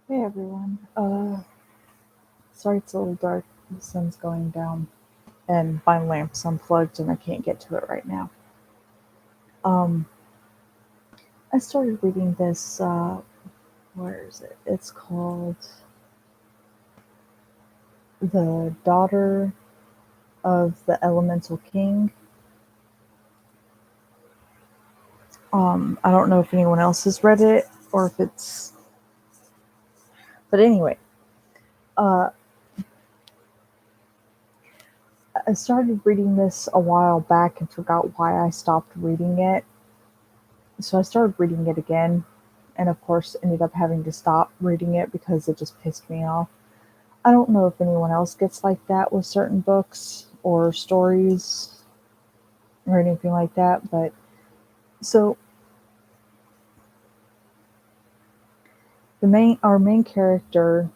Hey everyone. Sorry it's a little dark. The sun's going down, and my lamp's unplugged, and I can't get to it right now. Um, I started reading this. Where is it? It's called "The Daughter of the Elemental King." I don't know if anyone else has read it or if it's, but anyway, uh, I started reading this a while back and forgot why I stopped reading it. So I started reading it again, and of course ended up having to stop reading it because it just pissed me off. I don't know if anyone else gets like that with certain books or stories or anything like that, but so the main our main character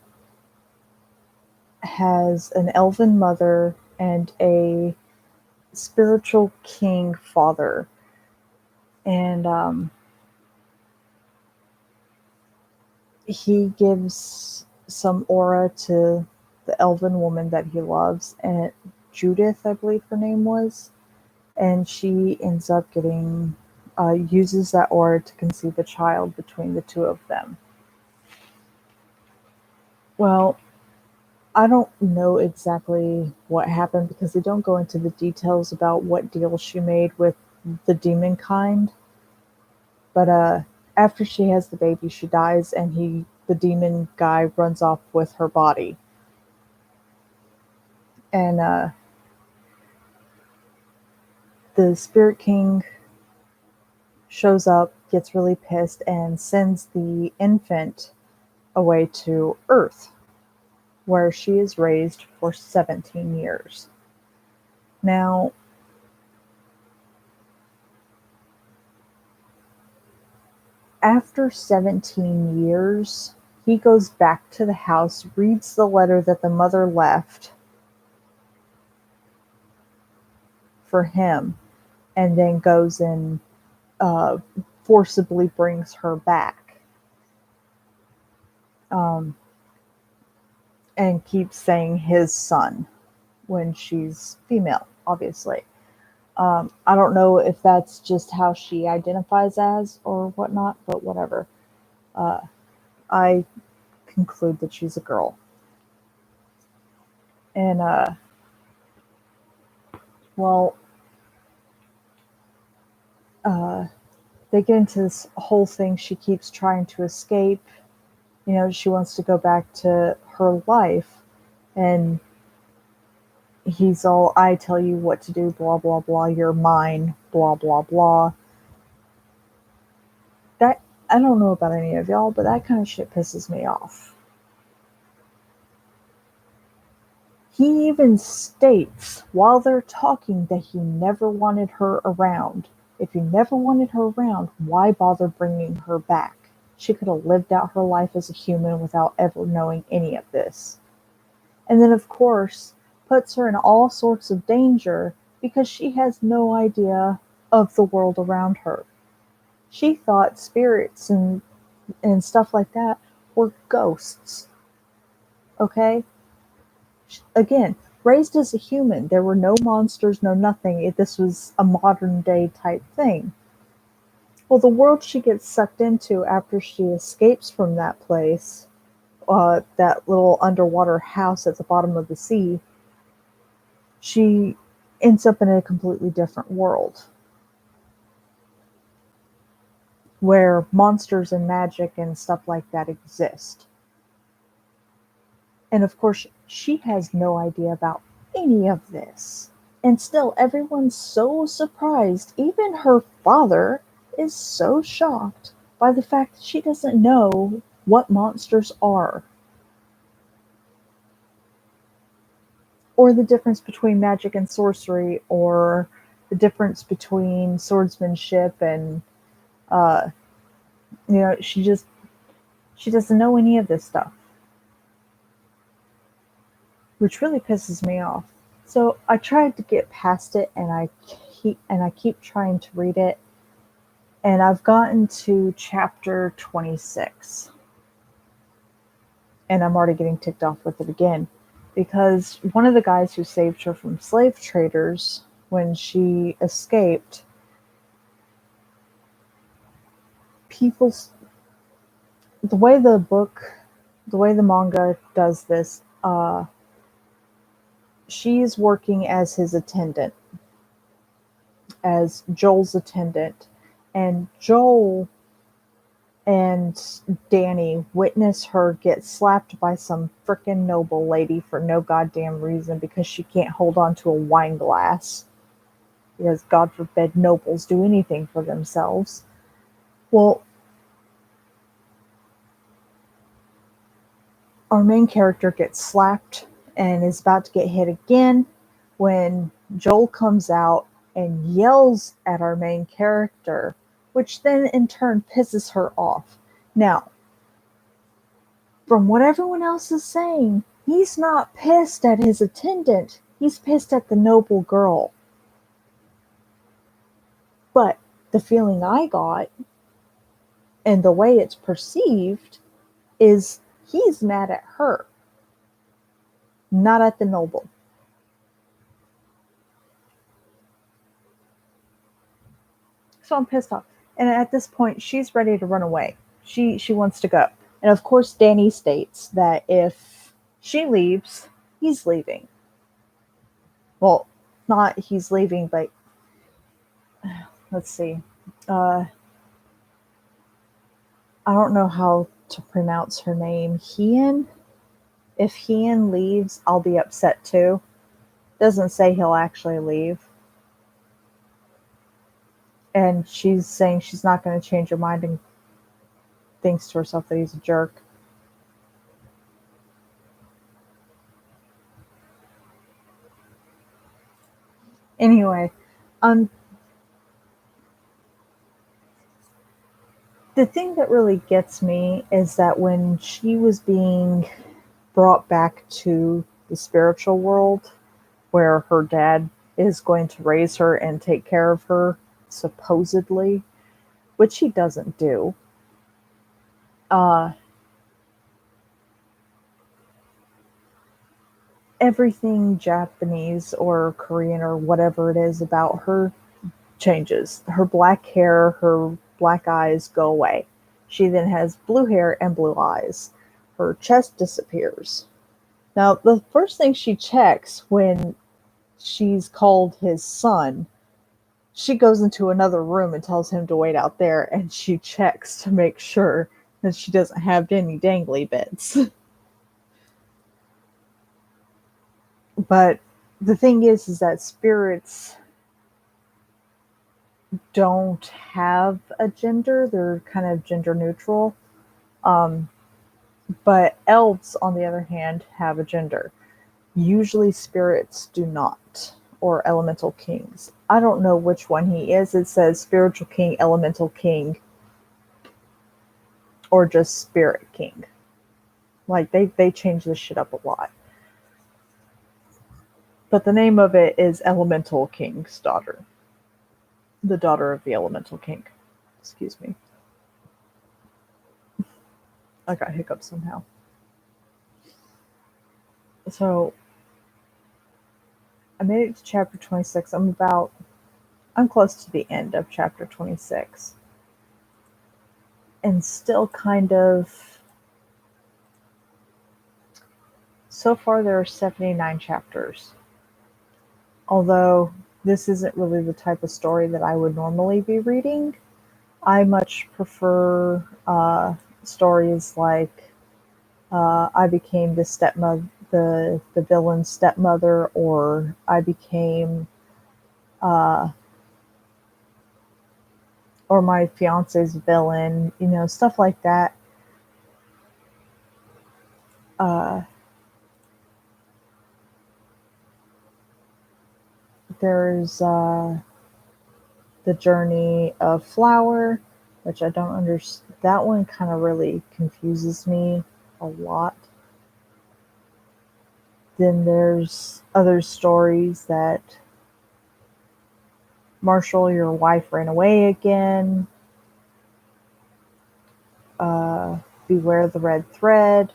has an elven mother and a spiritual king father, and he gives some aura to the elven woman that he loves, and Judith, I believe her name was, and she ends up getting uses that aura to conceive a child between the two of them. Well, I don't know exactly what happened because they don't go into the details about what deal she made with the demon kind, but after she has the baby she dies, and the demon guy runs off with her body, and the spirit king shows up, gets really pissed, and sends the infant away to Earth, where she is raised for 17 years. Now, after 17 years, he goes back to the house, reads the letter that the mother left for him, and then goes and uh, forcibly brings her back, um, and keeps saying his son when she's female, obviously. I don't know if that's just how she identifies as or whatnot, but whatever. Uh, I conclude that she's a girl. And, well, uh, they get into this whole thing. She keeps trying to escape. You know, she wants to go back to her life. And he's all, I tell you what to do, blah, blah, blah. You're mine, blah, blah, blah. That, I don't know about any of y'all, but that kind of shit pisses me off. He even states while they're talking that he never wanted her around. If he never wanted her around, why bother bringing her back? She could have lived out her life as a human without ever knowing any of this. And then, of course, puts her in all sorts of danger because she has no idea of the world around her. She thought spirits and stuff like that were ghosts. Okay? Again, raised as a human, there were no monsters, no nothing. This was a modern day type thing. Well, the world she gets sucked into after she escapes from that place, that little underwater house at the bottom of the sea, she ends up in a completely different world where monsters and magic and stuff like that exist. And of course, she has no idea about any of this. And still, everyone's so surprised. Even her father is so shocked by the fact that she doesn't know what monsters are or the difference between magic and sorcery or the difference between swordsmanship and uh she doesn't know any of this stuff, which really pisses me off. So I tried to get past it, and I keep trying to read it, and I've gotten to chapter 26. And I'm already getting ticked off with it again. Because one of the guys who saved her from slave traders when she escaped, people's the way the way the manga does this, she's working as his attendant, as Joel's attendant, and Joel and Danny witness her get slapped by some frickin' noble lady for no goddamn reason because she can't hold on to a wine glass. Because God forbid nobles do anything for themselves. Well, our main character gets slapped and is about to get hit again when Joel comes out and yells at our main character, which then in turn pisses her off. Now, from what everyone else is saying, he's not pissed at his attendant. He's pissed at the noble girl. But the feeling I got and the way it's perceived is he's mad at her, not at the noble. So I'm pissed off. And at this point, she's ready to run away. She wants to go. And of course, Danny states that if she leaves, he's leaving. Well, not he's leaving, but let's see. I don't know how to pronounce her name. Hien? If Hien leaves, I'll be upset too. Doesn't say he'll actually leave. And she's saying she's not going to change her mind and thinks to herself that he's a jerk. Anyway, the thing that really gets me is that when she was being brought back to the spiritual world, where her dad is going to raise her and take care of her, supposedly, which he doesn't do. Everything Japanese or Korean or whatever it is about her changes. Her black hair, her black eyes go away. She then has blue hair and blue eyes. Her chest disappears. Now, the first thing she checks when she's called his son, she goes into another room and tells him to wait out there, and she checks to make sure that she doesn't have any dangly bits. But the thing is that spirits don't have a gender. They're kind of gender neutral. But elves, on the other hand, have a gender. Usually spirits do not, or elemental kings. I don't know which one he is. It says spiritual king, elemental king, or just spirit king. Like, they change this shit up a lot. But the name of it is Elemental King's daughter. The daughter of the Elemental King. Excuse me. I got hiccups somehow. So, I made it to chapter 26. I'm close to the end of chapter 26. And still kind of, so far there are 79 chapters. Although this isn't really the type of story that I would normally be reading. I much prefer stories like I became the stepmother, the villain's stepmother, or I became, or my fiance's villain, stuff like that. There's the journey of Flower, which I don't understand. That one kind of really confuses me a lot. Then there's other stories that Marshall, your wife ran away again. Beware the Red Thread.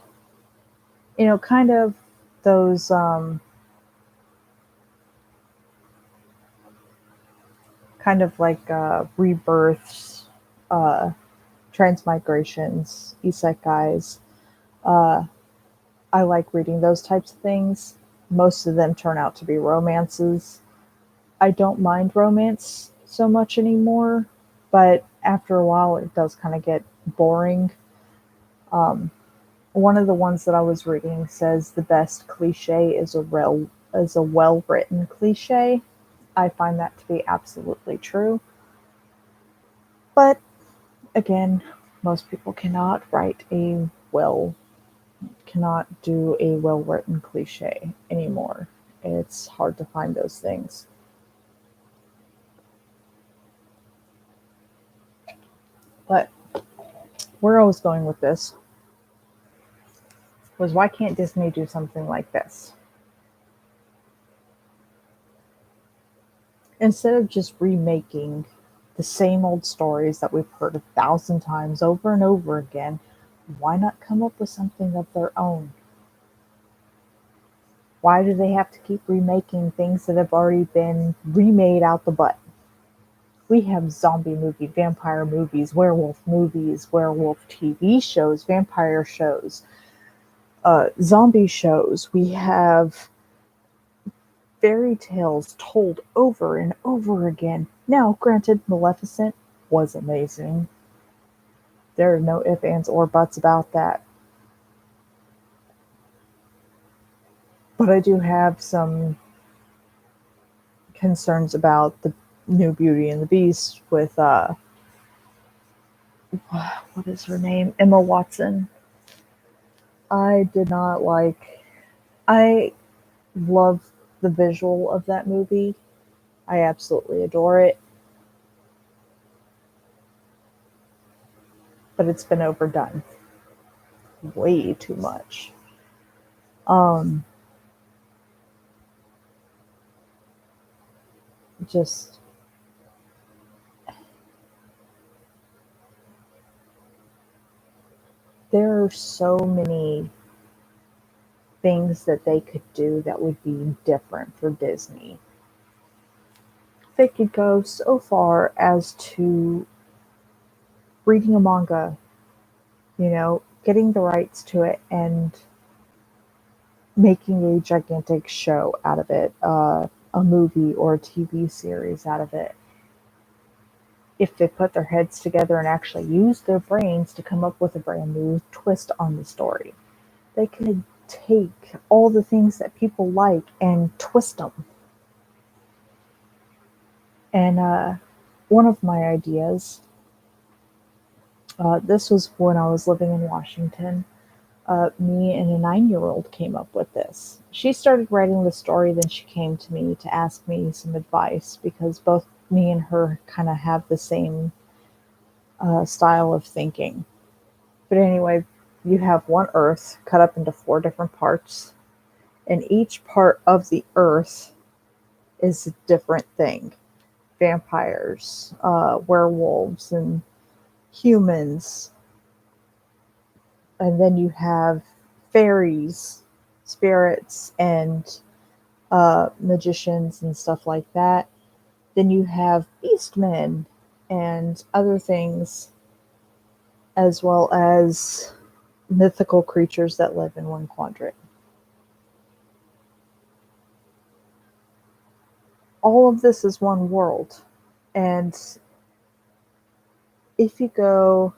Kind of those kind of like rebirths, uh, transmigrations, isekais. Uh, I like reading those types of things. Most of them turn out to be romances. I don't mind romance so much anymore, but after a while it does kind of get boring. Um, One of the ones that I was reading says the best cliche is a well written cliche. I find that to be absolutely true. But again, most people cannot do a well written cliche anymore. It's hard to find those things. But where I was going with this was, why can't Disney do something like this? Instead of just remaking the same old stories that we've heard 1,000 times over and over again, why not come up with something of their own? Why do they have to keep remaking things that have already been remade out the butt? We have zombie movie, vampire movies, werewolf TV shows, vampire shows, zombie shows. We have fairy tales told over and over again. Now, granted, Maleficent was amazing. There are no ifs, ands, or buts about that. But I do have some concerns about the new Beauty and the Beast with, what is her name? Emma Watson. I did not like. I love the visual of that movie. I absolutely adore it, but it's been overdone way too much. Um, just there are so many things that they could do that would be different for Disney. They could go so far as to reading a manga, getting the rights to it and making a gigantic show out of it, a movie or a TV series out of it. If they put their heads together and actually use their brains to come up with a brand new twist on the story, they could take all the things that people like and twist them. And one of my ideas, this was when I was living in Washington. Me and a 9-year old came up with this. She started writing the story, then she came to me to ask me some advice because both me and her kind of have the same style of thinking. But anyway, you have one Earth cut up into 4 different parts, and each part of the Earth is a different thing: vampires, werewolves, and humans. And then you have fairies, spirits, and magicians and stuff like that. Then you have beastmen and other things, as well as mythical creatures that live in one quadrant. All of this is one world. And if you go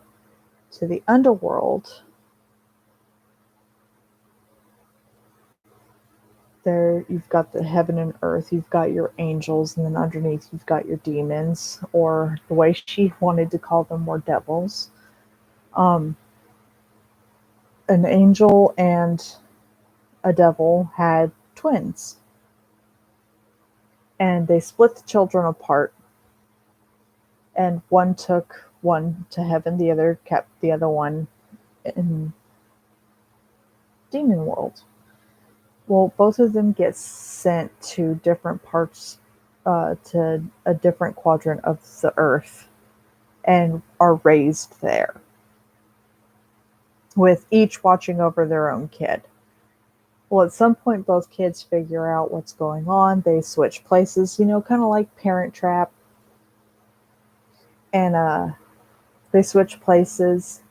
to the underworld, there you've got the heaven and earth, you've got your angels, and then underneath you've got your demons, or the way she wanted to call them were devils. Um, an angel and a devil had twins, and they split the children apart, and one took one to heaven, the other kept the other one in demon world. Well, both of them get sent to different parts, to a different quadrant of the earth, and are raised there, with each watching over their own kid. Well, at some point, both kids figure out what's going on. They switch places, kind of like Parent Trap, and they switch places,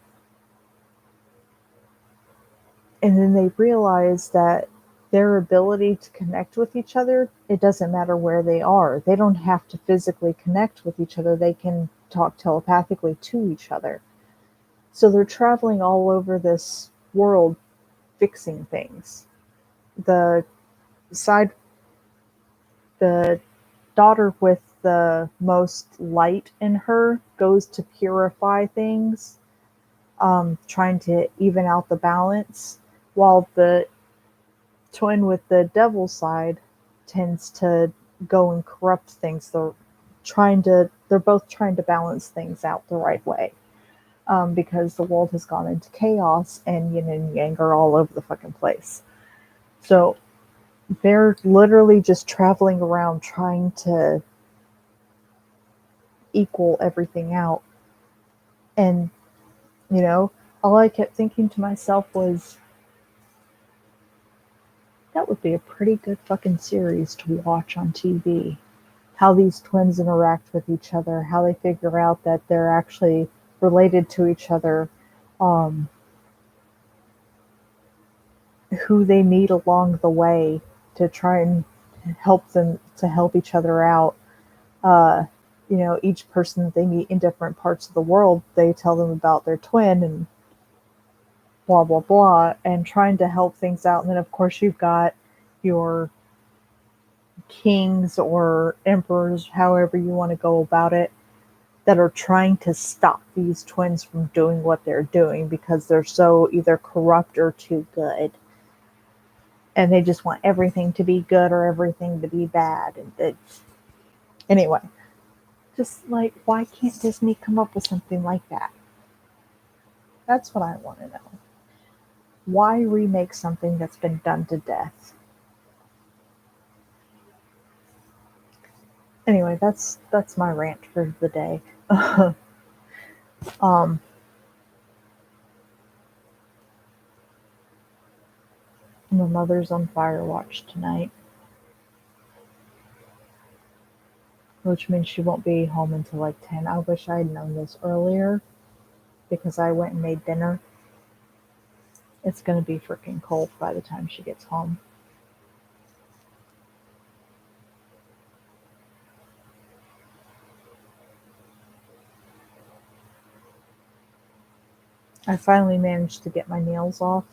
and then they realize that their ability to connect with each other, it doesn't matter where they are. They don't have to physically connect with each other. They can talk telepathically to each other. So they're traveling all over this world fixing things. The side the daughter with the most light in her goes to purify things, trying to even out the balance, while the twin with the devil side tends to go and corrupt things. They're both trying to balance things out the right way. Because the world has gone into chaos and yin and yang are all over the fucking place. So they're literally just traveling around trying to equal everything out. And, all I kept thinking to myself was, that would be a pretty good fucking series to watch on TV. How these twins interact with each other, how they figure out that they're actually related to each other, um, who they meet along the way to try and help each other out. Uh, each person that they meet in different parts of the world, they tell them about their twin and blah blah blah, and trying to help things out. And then of course you've got your kings or emperors, however you want to go about it, that are trying to stop these twins from doing what they're doing because they're so either corrupt or too good. And they just want everything to be good or everything to be bad. Anyway, just like, why can't Disney come up with something like that? That's what I want to know. Why remake something that's been done to death? Anyway, that's my rant for the day. um, my mother's on fire watch tonight, which means she won't be home until like 10. I wish I had known this earlier because I went and made dinner. It's going to be freaking cold by the time she gets home. I finally managed to get my nails off.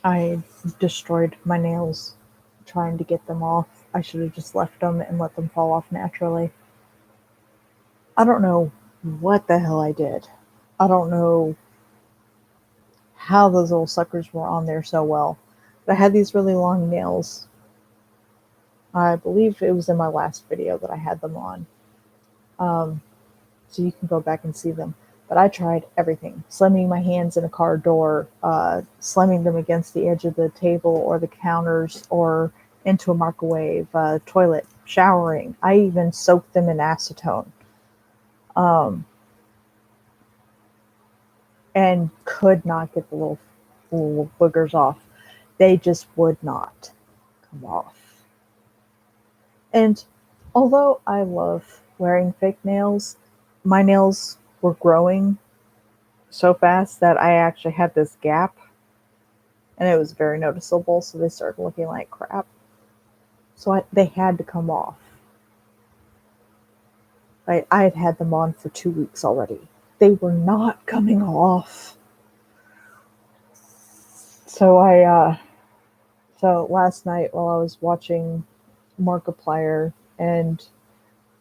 I destroyed my nails trying to get them off. I should have just left them and let them fall off naturally. I don't know what the hell I did. I don't know how those little suckers were on there so well. But I had these really long nails. I believe it was in my last video that I had them on. So you can go back and see them. But I tried everything. Slamming my hands in a car door, slamming them against the edge of the table or the counters or into a microwave, toilet, showering. I even soaked them in acetone. And could not get the little boogers off. They just would not come off. And although I love wearing fake nails, my nails were growing so fast that I actually had this gap and it was very noticeable, so they started looking like crap. So they had to come off. I had them on for 2 weeks already. They were not coming off. So so last night while I was watching Markiplier, and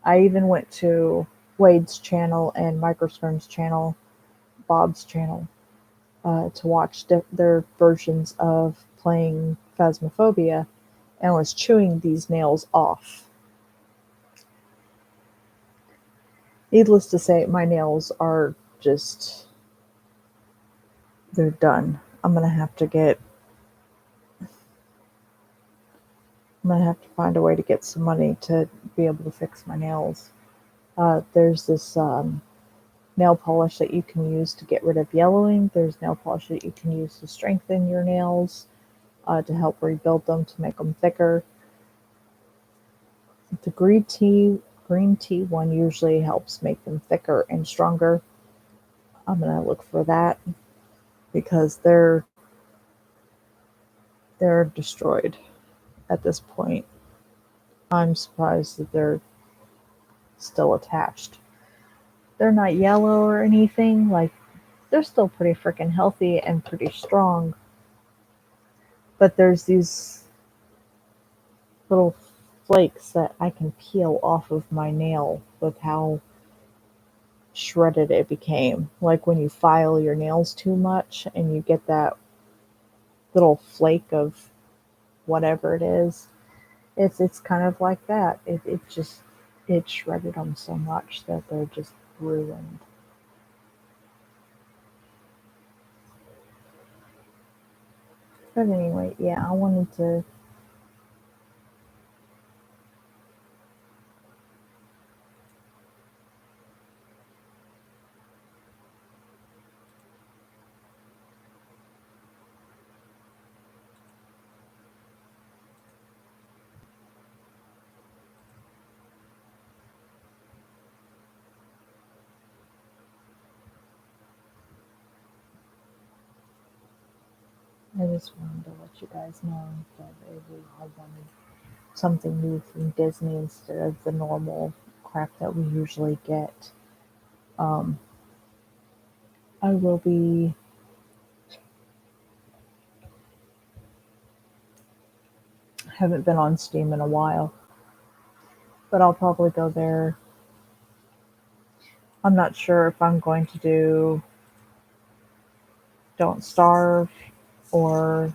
I even went to Wade's channel and Microsperm's channel, Bob's channel, to watch their versions of playing Phasmophobia, and was chewing these nails off. Needless to say, my nails are just, they're done. I'm gonna have to find a way to get some money to be able to fix my nails. There's this nail polish that you can use to get rid of yellowing. There's nail polish that you can use to strengthen your nails, to help rebuild them, to make them thicker. The green tea one usually helps make them thicker and stronger. I'm gonna look for that because they're destroyed at this point. I'm surprised that they're still attached. They're not yellow or anything. Like, they're still pretty freaking healthy and pretty strong. But there's these little flakes that I can peel off of my nail with how shredded it became. Like when you file your nails too much and you get that little flake of whatever it is. It's kind of like that. It shredded them so much that they're just ruined. But anyway, yeah, I wanted to. I just wanted to let you guys know that I wanted something new from Disney instead of the normal crap that we usually get. Um, I will be. Haven't been on Steam in a while, but I'll probably go there. I'm not sure if I'm going to do Don't Starve or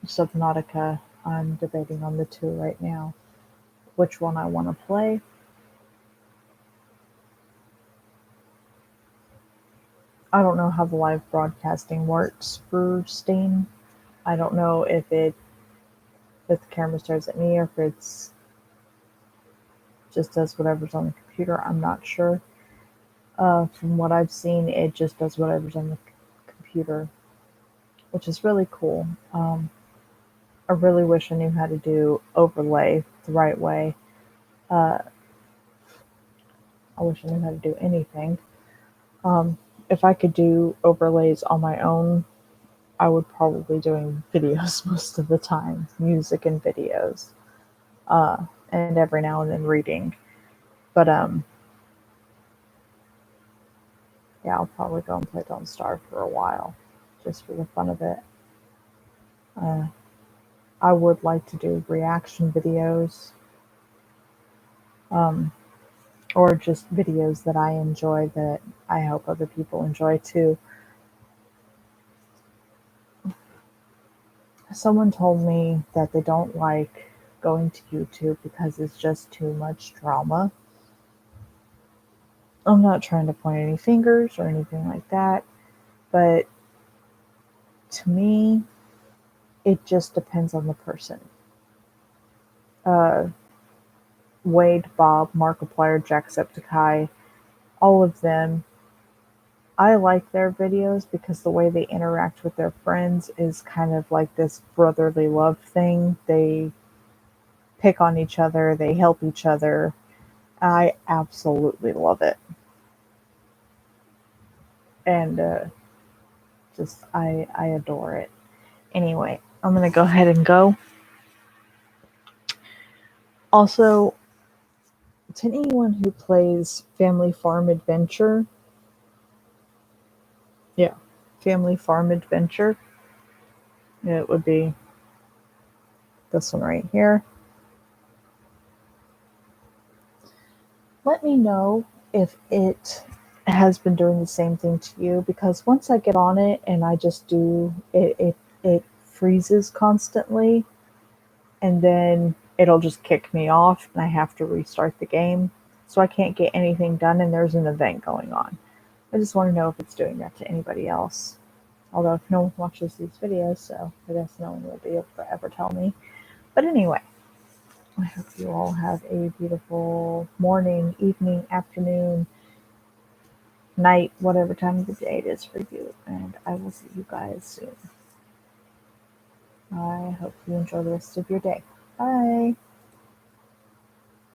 Subnautica. I'm debating on the two right now, which one I want to play. I don't know how the live broadcasting works for Steam. I don't know if the camera stares at me or if it's just does whatever's on the computer. I'm not sure. From what I've seen, it just does whatever's on the computer, which is really cool. I really wish I knew how to do overlay the right way. Uh, I wish I knew how to do anything. Um, if I could do overlays on my own, I would probably doing videos most of the time, music and videos, uh, and every now and then reading. But yeah, I'll probably go and play Don't Starve for a while, just for the fun of it. Uh, I would like to do reaction videos, um, or just videos that I enjoy that I hope other people enjoy too. Someone told me that they don't like going to YouTube because it's just too much drama. I'm not trying to point any fingers or anything like that, but to me, it just depends on the person. Uh, Wade, Bob, Markiplier, Jacksepticeye, all of them, I like their videos because the way they interact with their friends is kind of like this brotherly love thing. They pick on each other, they help each other. I absolutely love it. And just, I adore it. Anyway, I'm going to go ahead and go. Also, to anyone who plays Family Farm Adventure, yeah, Family Farm Adventure, it would be this one right here. Let me know if it has been doing the same thing to you, because once I get on it and I just do it, it freezes constantly, and then it'll just kick me off and I have to restart the game. So I can't get anything done and there's an event going on. I just want to know if it's doing that to anybody else. Although if no one watches these videos, so I guess no one will be able to ever tell me. But anyway, I hope you all have a beautiful morning, evening, afternoon, night, whatever time of the day it is for you. And I will see you guys soon. I hope you enjoy the rest of your day.